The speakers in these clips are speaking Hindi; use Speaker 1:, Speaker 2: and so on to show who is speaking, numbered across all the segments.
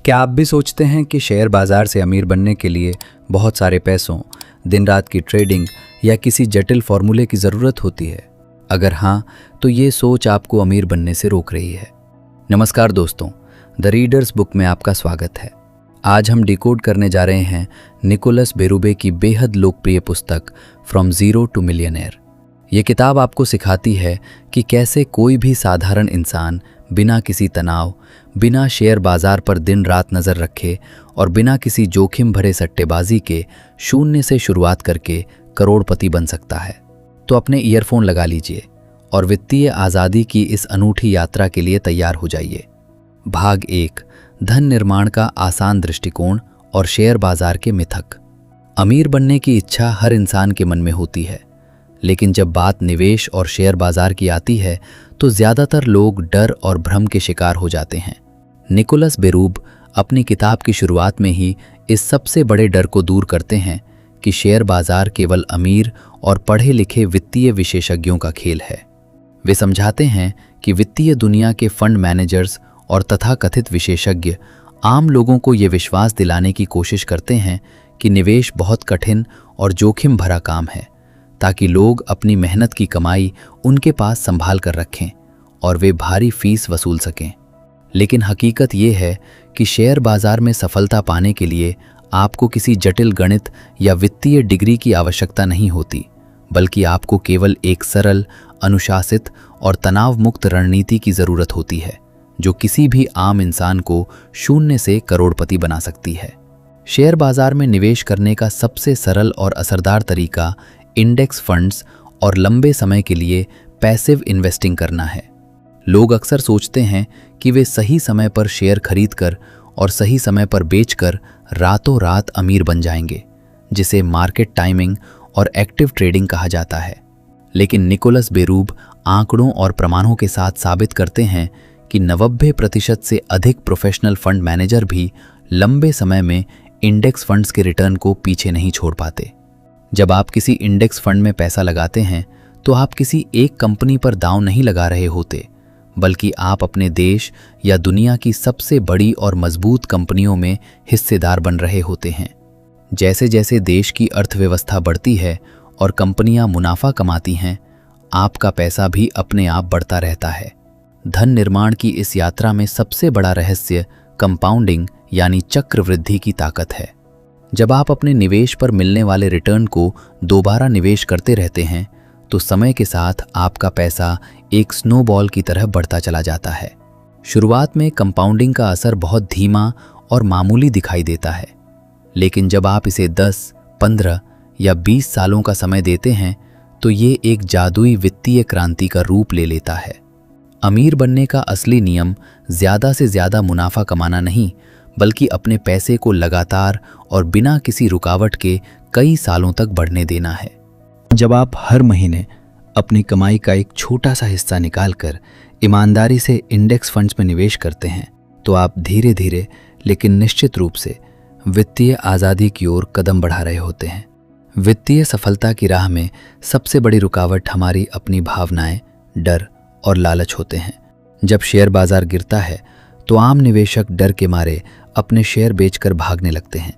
Speaker 1: क्या आप भी सोचते हैं कि शेयर बाजार से अमीर बनने के लिए बहुत सारे पैसों, दिन रात की ट्रेडिंग या किसी जटिल फॉर्मूले की ज़रूरत होती है? अगर हाँ, तो ये सोच आपको अमीर बनने से रोक रही है। नमस्कार दोस्तों, द रीडर्स बुक में आपका स्वागत है। आज हम डिकोड करने जा रहे हैं निकोलस बेरूबे की बेहद लोकप्रिय पुस्तक फ्रॉम ज़ीरो टू मिलियनेयर। ये किताब आपको सिखाती है कि कैसे कोई भी साधारण इंसान बिना किसी तनाव, बिना शेयर बाजार पर दिन रात नज़र रखे और बिना किसी जोखिम भरे सट्टेबाजी के शून्य से शुरुआत करके करोड़पति बन सकता है। तो अपने ईयरफोन लगा लीजिए और वित्तीय आज़ादी की इस अनूठी यात्रा के लिए तैयार हो जाइए। भाग 1, धन निर्माण का आसान दृष्टिकोण और शेयर बाजार के मिथक। अमीर बनने की इच्छा हर इंसान के मन में होती है, लेकिन जब बात निवेश और शेयर बाजार की आती है तो ज़्यादातर लोग डर और भ्रम के शिकार हो जाते हैं। निकोलस बेरूब अपनी किताब की शुरुआत में ही इस सबसे बड़े डर को दूर करते हैं कि शेयर बाजार केवल अमीर और पढ़े लिखे वित्तीय विशेषज्ञों का खेल है। वे समझाते हैं कि वित्तीय दुनिया के फंड मैनेजर्स और तथाकथित विशेषज्ञ आम लोगों को ये विश्वास दिलाने की कोशिश करते हैं कि निवेश बहुत कठिन और जोखिम भरा काम है, ताकि लोग अपनी मेहनत की कमाई उनके पास संभाल कर रखें और वे भारी फीस वसूल सकें। लेकिन हकीकत ये है कि शेयर बाजार में सफलता पाने के लिए आपको किसी जटिल गणित या वित्तीय डिग्री की आवश्यकता नहीं होती, बल्कि आपको केवल एक सरल, अनुशासित और तनाव मुक्त रणनीति की ज़रूरत होती है, जो किसी भी आम इंसान को शून्य से करोड़पति बना सकती है। शेयर बाजार में निवेश करने का सबसे सरल और असरदार तरीका इंडेक्स फंड्स और लंबे समय के लिए पैसिव इन्वेस्टिंग करना है। लोग अक्सर सोचते हैं कि वे सही समय पर शेयर खरीदकर और सही समय पर बेचकर रातों रात अमीर बन जाएंगे, जिसे मार्केट टाइमिंग और एक्टिव ट्रेडिंग कहा जाता है। लेकिन निकोलस बेरूब आंकड़ों और प्रमाणों के साथ साबित करते हैं कि 90% से अधिक प्रोफेशनल फंड मैनेजर भी लंबे समय में इंडेक्स फंड्स के रिटर्न को पीछे नहीं छोड़ पाते। जब आप किसी इंडेक्स फंड में पैसा लगाते हैं तो आप किसी एक कंपनी पर दांव नहीं लगा रहे होते, बल्कि आप अपने देश या दुनिया की सबसे बड़ी और मजबूत कंपनियों में हिस्सेदार बन रहे होते हैं। जैसे जैसे देश की अर्थव्यवस्था बढ़ती है और कंपनियां मुनाफा कमाती हैं, आपका पैसा भी अपने आप बढ़ता रहता है। धन निर्माण की इस यात्रा में सबसे बड़ा रहस्य कंपाउंडिंग यानी चक्रवृद्धि की ताकत है। जब आप अपने निवेश पर मिलने वाले रिटर्न को दोबारा निवेश करते रहते हैं तो समय के साथ आपका पैसा एक स्नोबॉल की तरह बढ़ता चला जाता है। शुरुआत में कंपाउंडिंग का असर बहुत धीमा और मामूली दिखाई देता है, लेकिन जब आप इसे 10, 15 या 20 सालों का समय देते हैं तो ये एक जादुई वित्तीय क्रांति का रूप ले लेता है। अमीर बनने का असली नियम ज़्यादा से ज़्यादा मुनाफा कमाना नहीं, बल्कि अपने पैसे को लगातार और बिना किसी रुकावट के कई सालों तक बढ़ने देना है। जब आप हर महीने अपनी कमाई का एक छोटा सा हिस्सा निकालकर ईमानदारी से इंडेक्स फंड्स में निवेश करते हैं तो आप धीरे धीरे लेकिन निश्चित रूप से वित्तीय आज़ादी की ओर कदम बढ़ा रहे होते हैं। वित्तीय सफलता की राह में सबसे बड़ी रुकावट हमारी अपनी भावनाएं, डर और लालच होते हैं। जब शेयर बाजार गिरता है तो आम निवेशक डर के मारे अपने शेयर बेचकर भागने लगते हैं,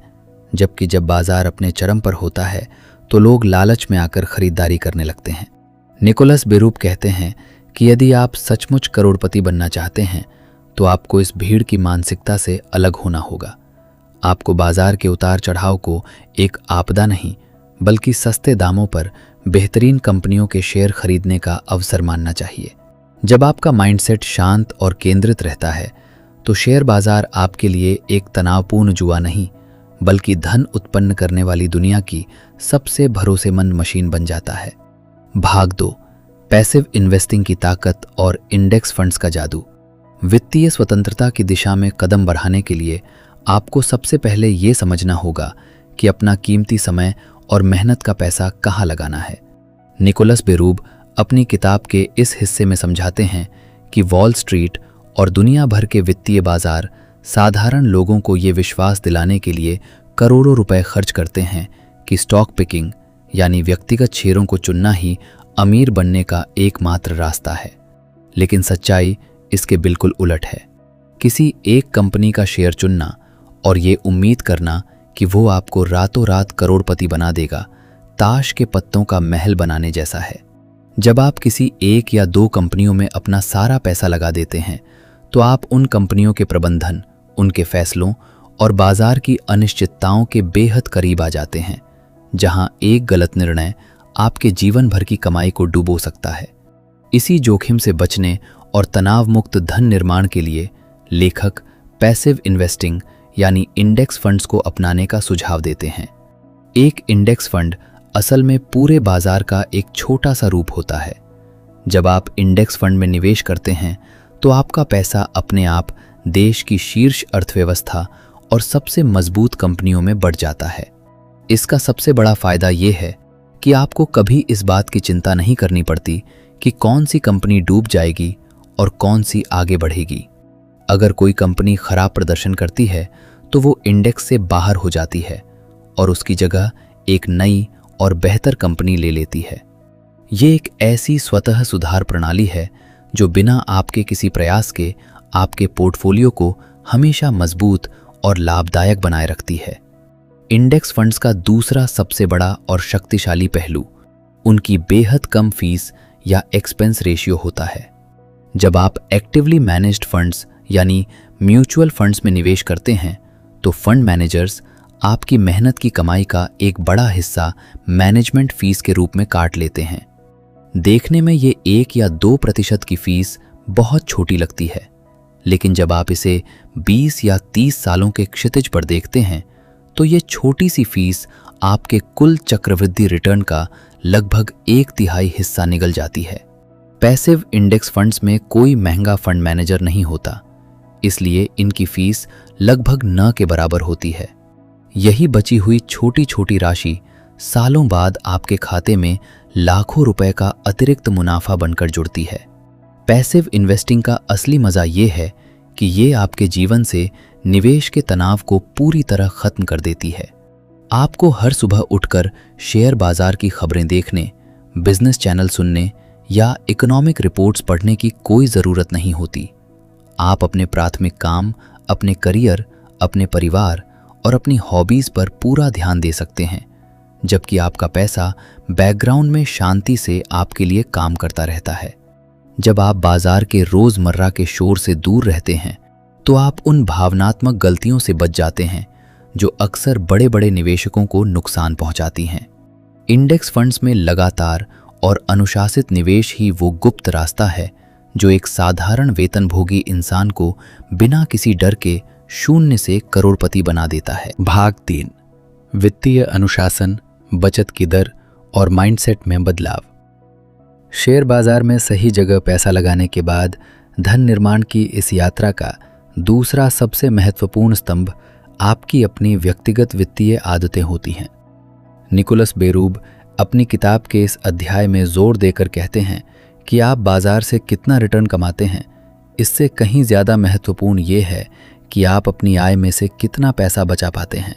Speaker 1: जबकि जब बाजार अपने चरम पर होता है तो लोग लालच में आकर खरीदारी करने लगते हैं। निकोलस बेरूब कहते हैं कि यदि आप सचमुच करोड़पति बनना चाहते हैं तो आपको इस भीड़ की मानसिकता से अलग होना होगा। आपको बाजार के उतार चढ़ाव को एक आपदा नहीं, बल्कि सस्ते दामों पर बेहतरीन कंपनियों के शेयर खरीदने का अवसर मानना चाहिए। जब आपका माइंडसेट शांत और केंद्रित रहता है तो शेयर बाजार आपके लिए एक तनावपूर्ण जुआ नहीं, बल्कि धन उत्पन्न करने वाली दुनिया की सबसे भरोसेमंद मशीन बन जाता है। भाग 2, पैसिव इन्वेस्टिंग की ताकत और इंडेक्स फंड्स का जादू। वित्तीय स्वतंत्रता की दिशा में कदम बढ़ाने के लिए आपको सबसे पहले ये समझना होगा कि अपना कीमती समय और मेहनत का पैसा कहाँ लगाना है। निकोलस बेरूब अपनी किताब के इस हिस्से में समझाते हैं कि वॉल स्ट्रीट और दुनिया भर के वित्तीय बाजार साधारण लोगों को ये विश्वास दिलाने के लिए करोड़ों रुपए खर्च करते हैं कि स्टॉक पिकिंग यानी व्यक्तिगत शेयरों को चुनना ही अमीर बनने का एकमात्र रास्ता है। लेकिन सच्चाई इसके बिल्कुल उलट है। किसी एक कंपनी का शेयर चुनना और ये उम्मीद करना कि वो आपको रातों रात करोड़पति बना देगा, ताश के पत्तों का महल बनाने जैसा है। जब आप किसी एक या दो कंपनियों में अपना सारा पैसा लगा देते हैं तो आप उन कंपनियों के प्रबंधन, उनके फैसलों और बाजार की अनिश्चितताओं के बेहद करीब आ जाते हैं, जहां एक गलत निर्णय आपके जीवन भर की कमाई को डुबो सकता है। इसी जोखिम से बचने और तनाव मुक्त धन निर्माण के लिए लेखक पैसिव इन्वेस्टिंग यानी इंडेक्स फंड्स को अपनाने का सुझाव देते हैं। एक इंडेक्स फंड असल में पूरे बाजार का एक छोटा सा रूप होता है। जब आप इंडेक्स फंड में निवेश करते हैं तो आपका पैसा अपने आप देश की शीर्ष अर्थव्यवस्था और सबसे मजबूत कंपनियों में बढ़ जाता है। इसका सबसे बड़ा फायदा यह है कि आपको कभी इस बात की चिंता नहीं करनी पड़ती कि कौन सी कंपनी डूब जाएगी और कौन सी आगे बढ़ेगी। अगर कोई कंपनी खराब प्रदर्शन करती है तो वो इंडेक्स से बाहर हो जाती है और उसकी जगह एक नई और बेहतर कंपनी ले लेती है। ये एक ऐसी स्वतः सुधार प्रणाली है जो बिना आपके किसी प्रयास के आपके पोर्टफोलियो को हमेशा मजबूत और लाभदायक बनाए रखती है। इंडेक्स फंड्स का दूसरा सबसे बड़ा और शक्तिशाली पहलू उनकी बेहद कम फीस या एक्सपेंस रेशियो होता है। जब आप एक्टिवली मैनेज्ड फंड्स यानी म्यूचुअल फंड्स में निवेश करते हैं तो फंड मैनेजर्स आपकी मेहनत की कमाई का एक बड़ा हिस्सा मैनेजमेंट फीस के रूप में काट लेते हैं। देखने में ये 1 या 2% की फीस बहुत छोटी लगती है, लेकिन जब आप इसे 20 या 30 सालों के क्षितिज पर देखते हैं तो ये छोटी सी फीस आपके कुल चक्रवृद्धि रिटर्न का लगभग 1/3 हिस्सा निगल जाती है। पैसिव इंडेक्स फंड्स में कोई महंगा फंड मैनेजर नहीं होता, इसलिए इनकी फीस लगभग न के बराबर होती है। यही बची हुई छोटी छोटी राशि सालों बाद आपके खाते में लाखों रुपए का अतिरिक्त मुनाफा बनकर जुड़ती है। पैसिव इन्वेस्टिंग का असली मजा ये है कि ये आपके जीवन से निवेश के तनाव को पूरी तरह खत्म कर देती है। आपको हर सुबह उठकर शेयर बाजार की खबरें देखने, बिजनेस चैनल सुनने या इकोनॉमिक रिपोर्ट्स पढ़ने की कोई ज़रूरत नहीं होती। आप अपने प्राथमिक काम, अपने करियर, अपने परिवार और अपनी हॉबीज़ पर पूरा ध्यान दे सकते हैं, जबकि आपका पैसा बैकग्राउंड में शांति से आपके लिए काम करता रहता है। जब आप बाजार के रोज़मर्रा के शोर से दूर रहते हैं तो आप उन भावनात्मक गलतियों से बच जाते हैं जो अक्सर बड़े बड़े निवेशकों को नुकसान पहुंचाती हैं। इंडेक्स फंड्स में लगातार और अनुशासित निवेश ही वो गुप्त रास्ता है जो एक साधारण वेतनभोगी इंसान को बिना किसी डर के शून्य से करोड़पति बना देता है। भाग 3, वित्तीय अनुशासन, बचत की दर और माइंडसेट में बदलाव। शेयर बाजार में सही जगह पैसा लगाने के बाद धन निर्माण की इस यात्रा का दूसरा सबसे महत्वपूर्ण स्तंभ आपकी अपनी व्यक्तिगत वित्तीय आदतें होती हैं। निकोलस बेरूब अपनी किताब के इस अध्याय में जोर देकर कहते हैं कि आप बाजार से कितना रिटर्न कमाते हैं, इससे कहीं ज़्यादा महत्वपूर्ण ये है कि आप अपनी आय में से कितना पैसा बचा पाते हैं।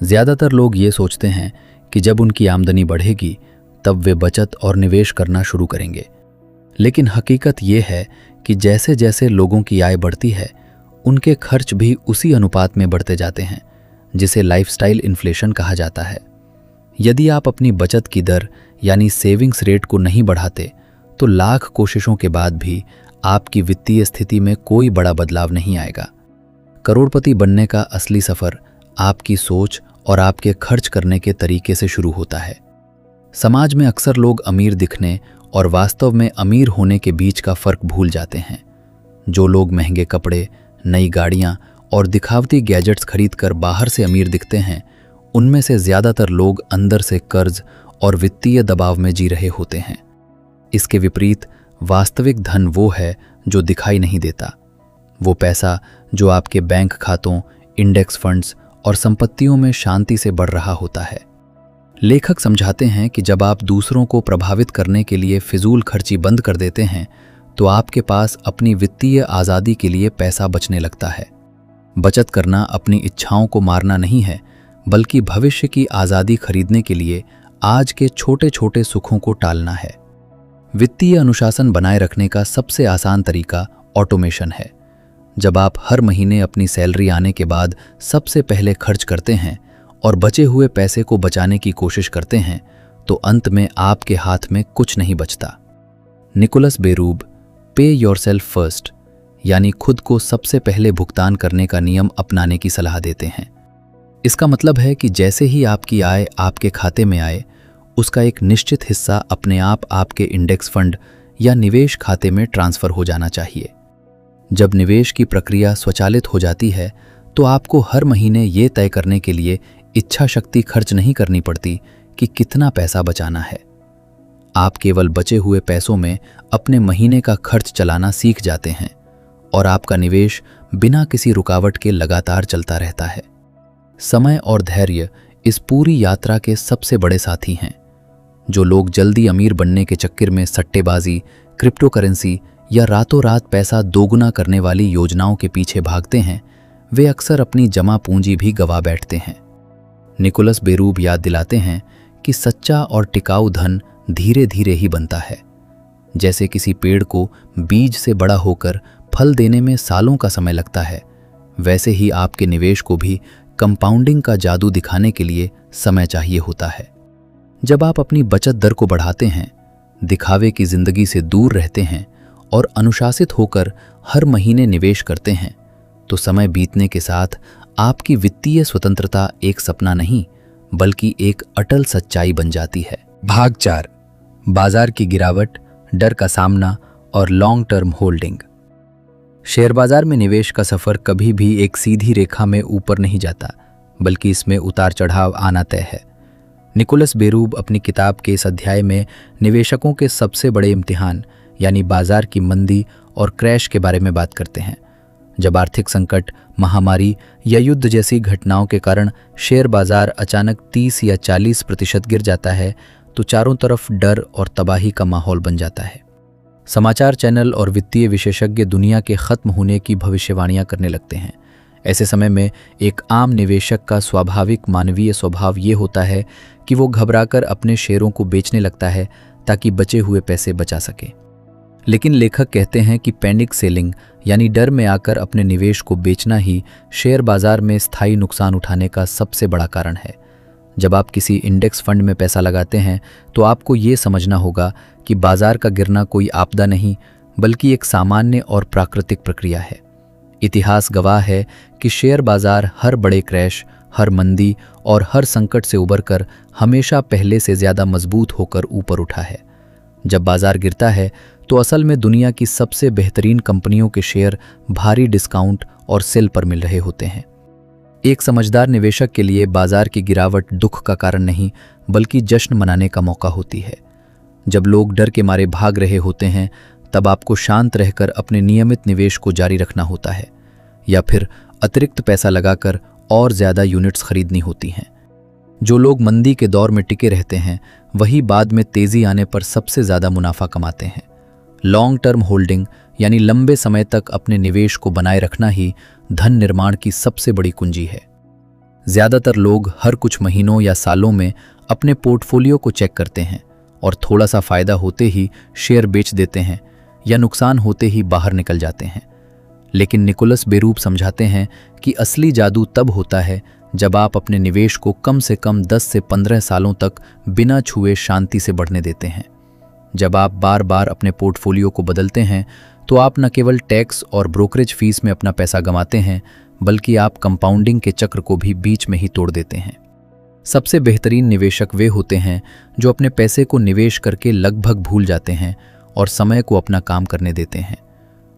Speaker 1: ज़्यादातर लोग ये सोचते हैं कि जब उनकी आमदनी बढ़ेगी तब वे बचत और निवेश करना शुरू करेंगे, लेकिन हकीकत ये है कि जैसे जैसे लोगों की आय बढ़ती है उनके खर्च भी उसी अनुपात में बढ़ते जाते हैं, जिसे लाइफस्टाइल इन्फ्लेशन कहा जाता है। यदि आप अपनी बचत की दर यानी सेविंग्स रेट को नहीं बढ़ाते तो लाख कोशिशों के बाद भी आपकी वित्तीय स्थिति में कोई बड़ा बदलाव नहीं आएगा। करोड़पति बनने का असली सफर आपकी सोच और आपके खर्च करने के तरीके से शुरू होता है। समाज में अक्सर लोग अमीर दिखने और वास्तव में अमीर होने के बीच का फर्क भूल जाते हैं। जो लोग महंगे कपड़े, नई गाड़ियां और दिखावती गैजेट्स खरीदकर बाहर से अमीर दिखते हैं, उनमें से ज़्यादातर लोग अंदर से कर्ज और वित्तीय दबाव में जी रहे होते हैं। इसके विपरीत वास्तविक धन वो है जो दिखाई नहीं देता। वो पैसा जो आपके बैंक खातों, इंडेक्स फंड्स और संपत्तियों में शांति से बढ़ रहा होता है। लेखक समझाते हैं कि जब आप दूसरों को प्रभावित करने के लिए फिजूल खर्ची बंद कर देते हैं तो आपके पास अपनी वित्तीय आज़ादी के लिए पैसा बचने लगता है। बचत करना अपनी इच्छाओं को मारना नहीं है, बल्कि भविष्य की आज़ादी खरीदने के लिए आज के छोटे छोटे सुखों को टालना है। वित्तीय अनुशासन बनाए रखने का सबसे आसान तरीका ऑटोमेशन है। जब आप हर महीने अपनी सैलरी आने के बाद सबसे पहले खर्च करते हैं और बचे हुए पैसे को बचाने की कोशिश करते हैं, तो अंत में आपके हाथ में कुछ नहीं बचता। निकोलस बेरूब पे योरसेल्फ फर्स्ट यानी खुद को सबसे पहले भुगतान करने का नियम अपनाने की सलाह देते हैं। इसका मतलब है कि जैसे ही आपकी आय आपके खाते में आए, उसका एक निश्चित हिस्सा अपने आप आपके इंडेक्स फंड या निवेश खाते में ट्रांसफर हो जाना चाहिए। जब निवेश की प्रक्रिया स्वचालित हो जाती है, तो आपको हर महीने ये तय करने के लिए इच्छा शक्ति खर्च नहीं करनी पड़ती कि कितना पैसा बचाना है। आप केवल बचे हुए पैसों में अपने महीने का खर्च चलाना सीख जाते हैं और आपका निवेश बिना किसी रुकावट के लगातार चलता रहता है। समय और धैर्य इस पूरी यात्रा के सबसे बड़े साथी हैं। जो लोग जल्दी अमीर बनने के चक्कर में सट्टेबाजी, क्रिप्टो करेंसी या रातों रात पैसा दोगुना करने वाली योजनाओं के पीछे भागते हैं, वे अक्सर अपनी जमा पूंजी भी गवा बैठते हैं। निकोलस बेरूब याद दिलाते हैं कि सच्चा और टिकाऊ धन धीरे धीरे ही बनता है। जैसे किसी पेड़ को बीज से बड़ा होकर फल देने में सालों का समय लगता है, वैसे ही आपके निवेश को भी कंपाउंडिंग का जादू दिखाने के लिए समय चाहिए होता है। जब आप अपनी बचत दर को बढ़ाते हैं, दिखावे की जिंदगी से दूर रहते हैं और अनुशासित होकर हर महीने निवेश करते हैं, तो समय बीतने के साथ आपकी वित्तीय स्वतंत्रता एक सपना नहीं बल्कि एक अटल सच्चाई बन जाती है। भाग 4, बाजार की गिरावट, डर का सामना और लॉन्ग टर्म होल्डिंग। शेयर बाजार में निवेश का सफर कभी भी एक सीधी रेखा में ऊपर नहीं जाता, बल्कि इसमें उतार चढ़ाव आना तय है। निकोलस बेरूब अपनी किताब के इस अध्याय में निवेशकों के सबसे बड़े इम्तिहान यानी बाजार की मंदी और क्रैश के बारे में बात करते हैं। जब आर्थिक संकट, महामारी या युद्ध जैसी घटनाओं के कारण शेयर बाजार अचानक 30 या 40% गिर जाता है, तो चारों तरफ डर और तबाही का माहौल बन जाता है। समाचार चैनल और वित्तीय विशेषज्ञ दुनिया के खत्म होने की भविष्यवाणियां करने लगते हैं। ऐसे समय में एक आम निवेशक का स्वाभाविक मानवीय स्वभाव ये होता है कि वो घबराकर अपने शेयरों को बेचने लगता है ताकि बचे हुए पैसे बचा सके। लेकिन लेखक कहते हैं कि पैनिक सेलिंग यानी डर में आकर अपने निवेश को बेचना ही शेयर बाजार में स्थायी नुकसान उठाने का सबसे बड़ा कारण है। जब आप किसी इंडेक्स फंड में पैसा लगाते हैं, तो आपको ये समझना होगा कि बाजार का गिरना कोई आपदा नहीं बल्कि एक सामान्य और प्राकृतिक प्रक्रिया है। इतिहास गवाह है कि शेयर बाजार हर बड़े क्रैश, हर मंदी और हर संकट से उबरकर हमेशा पहले से ज़्यादा मजबूत होकर ऊपर उठा है। जब बाजार गिरता है, तो असल में दुनिया की सबसे बेहतरीन कंपनियों के शेयर भारी डिस्काउंट और सेल पर मिल रहे होते हैं। एक समझदार निवेशक के लिए बाजार की गिरावट दुख का कारण नहीं बल्कि जश्न मनाने का मौका होती है। जब लोग डर के मारे भाग रहे होते हैं, तब आपको शांत रहकर अपने नियमित निवेश को जारी रखना होता है या फिर अतिरिक्त पैसा लगाकर और ज़्यादा यूनिट्स खरीदनी होती हैं। जो लोग मंदी के दौर में टिके रहते हैं, वही बाद में तेज़ी आने पर सबसे ज़्यादा मुनाफा कमाते हैं। लॉन्ग टर्म होल्डिंग यानी लंबे समय तक अपने निवेश को बनाए रखना ही धन निर्माण की सबसे बड़ी कुंजी है। ज़्यादातर लोग हर कुछ महीनों या सालों में अपने पोर्टफोलियो को चेक करते हैं और थोड़ा सा फ़ायदा होते ही शेयर बेच देते हैं या नुकसान होते ही बाहर निकल जाते हैं। लेकिन निकोलस बेरूब समझाते हैं कि असली जादू तब होता है जब आप अपने निवेश को कम से कम 10 से 15 सालों तक बिना छुए शांति से बढ़ने देते हैं। जब आप बार बार अपने पोर्टफोलियो को बदलते हैं, तो आप न केवल टैक्स और ब्रोकरेज फीस में अपना पैसा गंवाते हैं, बल्कि आप कंपाउंडिंग के चक्र को भी बीच में ही तोड़ देते हैं। सबसे बेहतरीन निवेशक वे होते हैं जो अपने पैसे को निवेश करके लगभग भूल जाते हैं और समय को अपना काम करने देते हैं।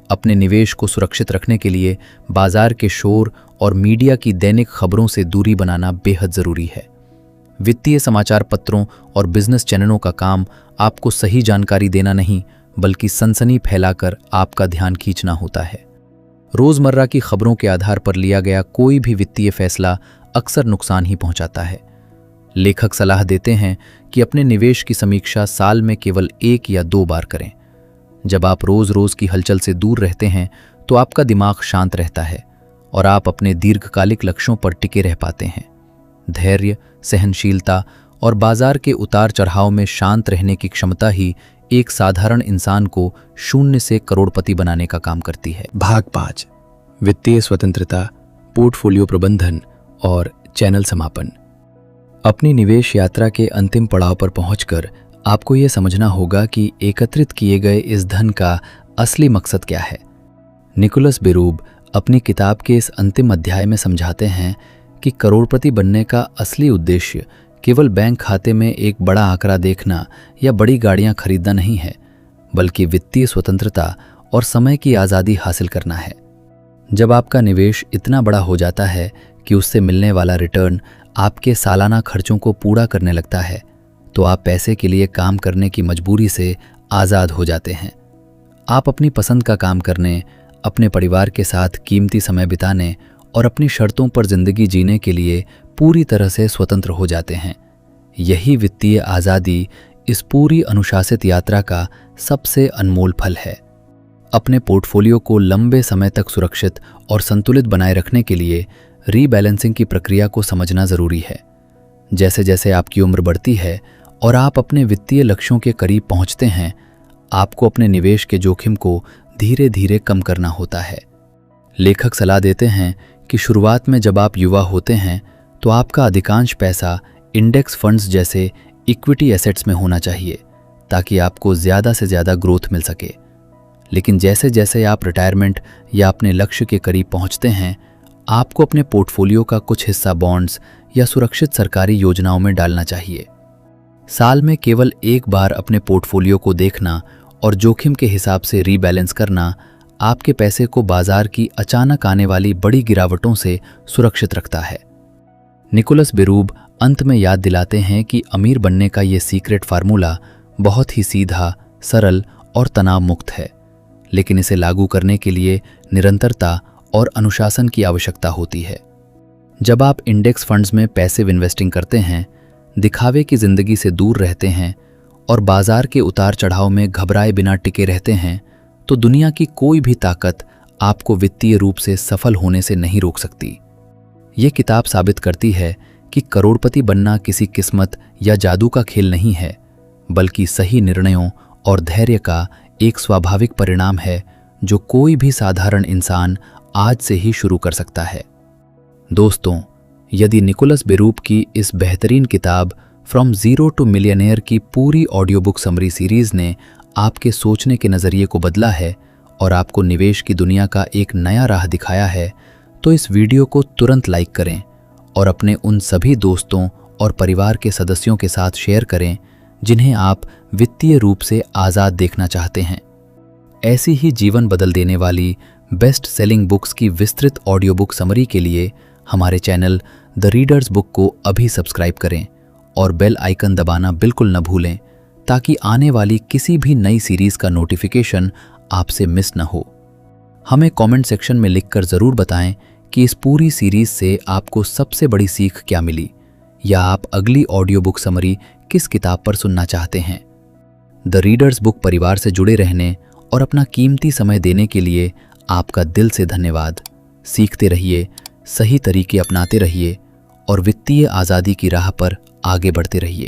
Speaker 1: अपने निवेश को सुरक्षित रखने के लिए बाजार के शोर और मीडिया की दैनिक खबरों से दूरी बनाना बेहद ज़रूरी है। वित्तीय समाचार पत्रों और बिजनेस चैनलों का काम आपको सही जानकारी देना नहीं बल्कि सनसनी फैलाकर आपका ध्यान खींचना होता है। रोज़मर्रा की खबरों के आधार पर लिया गया कोई भी वित्तीय फैसला अक्सर नुकसान ही पहुंचाता है। लेखक सलाह देते हैं कि अपने निवेश की समीक्षा साल में केवल 1 या 2 बार करें। जब आप रोज़ की हलचल से दूर रहते हैं, तो आपका दिमाग शांत रहता है और आप अपने दीर्घकालिक लक्ष्यों पर टिके रह पाते हैं। धैर्य, सहनशीलता और बाजार के उतार चढ़ाव में शांत रहने की क्षमता ही एक साधारण इंसान को 0 से करोड़पति बनाने का काम करती है। भाग 5,
Speaker 2: वित्तीय स्वतंत्रता, पोर्टफोलियो प्रबंधन और चैनल समापन।
Speaker 1: अपनी निवेश यात्रा के अंतिम पड़ाव पर पहुंचकर आपको ये समझना होगा कि एकत्रित किए गए इस धन का असली मकसद क्या है। निकोलस बेरूब अपनी किताब के इस अंतिम अध्याय में समझाते हैं कि करोड़पति बनने का असली उद्देश्य केवल बैंक खाते में एक बड़ा आंकड़ा देखना या बड़ी गाड़ियां खरीदना नहीं है, बल्कि वित्तीय स्वतंत्रता और समय की आज़ादी हासिल करना है। जब आपका निवेश इतना बड़ा हो जाता है कि उससे मिलने वाला रिटर्न आपके सालाना खर्चों को पूरा करने लगता है, तो आप पैसे के लिए काम करने की मजबूरी से आज़ाद हो जाते हैं। आप अपनी पसंद का काम करने, अपने परिवार के साथ कीमती समय बिताने और अपनी शर्तों पर जिंदगी जीने के लिए पूरी तरह से स्वतंत्र हो जाते हैं। यही वित्तीय आज़ादी इस पूरी अनुशासित यात्रा का सबसे अनमोल फल है। अपने पोर्टफोलियो को लंबे समय तक सुरक्षित और संतुलित बनाए रखने के लिए रीबैलेंसिंग की प्रक्रिया को समझना जरूरी है। जैसे जैसे आपकी उम्र बढ़ती है और आप अपने वित्तीय लक्ष्यों के करीब पहुंचते हैं, आपको अपने निवेश के जोखिम को धीरे धीरे कम करना होता है। लेखक सलाह देते हैं कि शुरुआत में जब आप युवा होते हैं तो आपका अधिकांश पैसा इंडेक्स फंड्स जैसे इक्विटी एसेट्स में होना चाहिए, ताकि आपको ज़्यादा से ज़्यादा ग्रोथ मिल सके। लेकिन जैसे जैसे आप रिटायरमेंट या अपने लक्ष्य के करीब पहुंचते हैं, आपको अपने पोर्टफोलियो का कुछ हिस्सा बॉन्ड्स या सुरक्षित सरकारी योजनाओं में डालना चाहिए। साल में केवल एक बार अपने पोर्टफोलियो को देखना और जोखिम के हिसाब से रीबैलेंस करना आपके पैसे को बाजार की अचानक आने वाली बड़ी गिरावटों से सुरक्षित रखता है। निकोलस बेरूब अंत में याद दिलाते हैं कि अमीर बनने का ये सीक्रेट फार्मूला बहुत ही सीधा, सरल और तनाव मुक्त है, लेकिन इसे लागू करने के लिए निरंतरता और अनुशासन की आवश्यकता होती है। जब आप इंडेक्स फंड्स में पैसिव इन्वेस्टिंग करते हैं, दिखावे की जिंदगी से दूर रहते हैं और बाजार के उतार चढ़ाव में घबराए बिना टिके रहते हैं, तो दुनिया की कोई भी ताकत आपको वित्तीय रूप से सफल होने से नहीं रोक सकती। ये किताब साबित करती है कि करोड़पति बनना किसी किस्मत या जादू का खेल नहीं है, बल्कि सही निर्णयों और धैर्य का एक स्वाभाविक परिणाम है जो कोई भी साधारण इंसान आज से ही शुरू कर सकता है। दोस्तों, यदि निकोलस बेरूब की इस बेहतरीन किताब फ्रॉम ज़ीरो टू मिलियनेयर की पूरी ऑडियो बुक समरी सीरीज ने आपके सोचने के नज़रिए को बदला है और आपको निवेश की दुनिया का एक नया राह दिखाया है, तो इस वीडियो को तुरंत लाइक करें और अपने उन सभी दोस्तों और परिवार के सदस्यों के साथ शेयर करें जिन्हें आप वित्तीय रूप से आज़ाद देखना चाहते हैं। ऐसी ही जीवन बदल देने वाली बेस्ट सेलिंग बुक्स की विस्तृत ऑडियो बुक समरी के लिए हमारे चैनल द रीडर्स बुक को अभी सब्सक्राइब करें और बेल आइकन दबाना बिल्कुल न भूलें, ताकि आने वाली किसी भी नई सीरीज़ का नोटिफिकेशन आपसे मिस न हो। हमें कमेंट सेक्शन में लिखकर ज़रूर बताएं कि इस पूरी सीरीज़ से आपको सबसे बड़ी सीख क्या मिली, या आप अगली ऑडियो बुक समरी किस किताब पर सुनना चाहते हैं। द रीडर्स बुक परिवार से जुड़े रहने और अपना कीमती समय देने के लिए आपका दिल से धन्यवाद। सीखते रहिए, सही तरीके अपनाते रहिए और वित्तीय आज़ादी की राह पर आगे बढ़ते रहिए।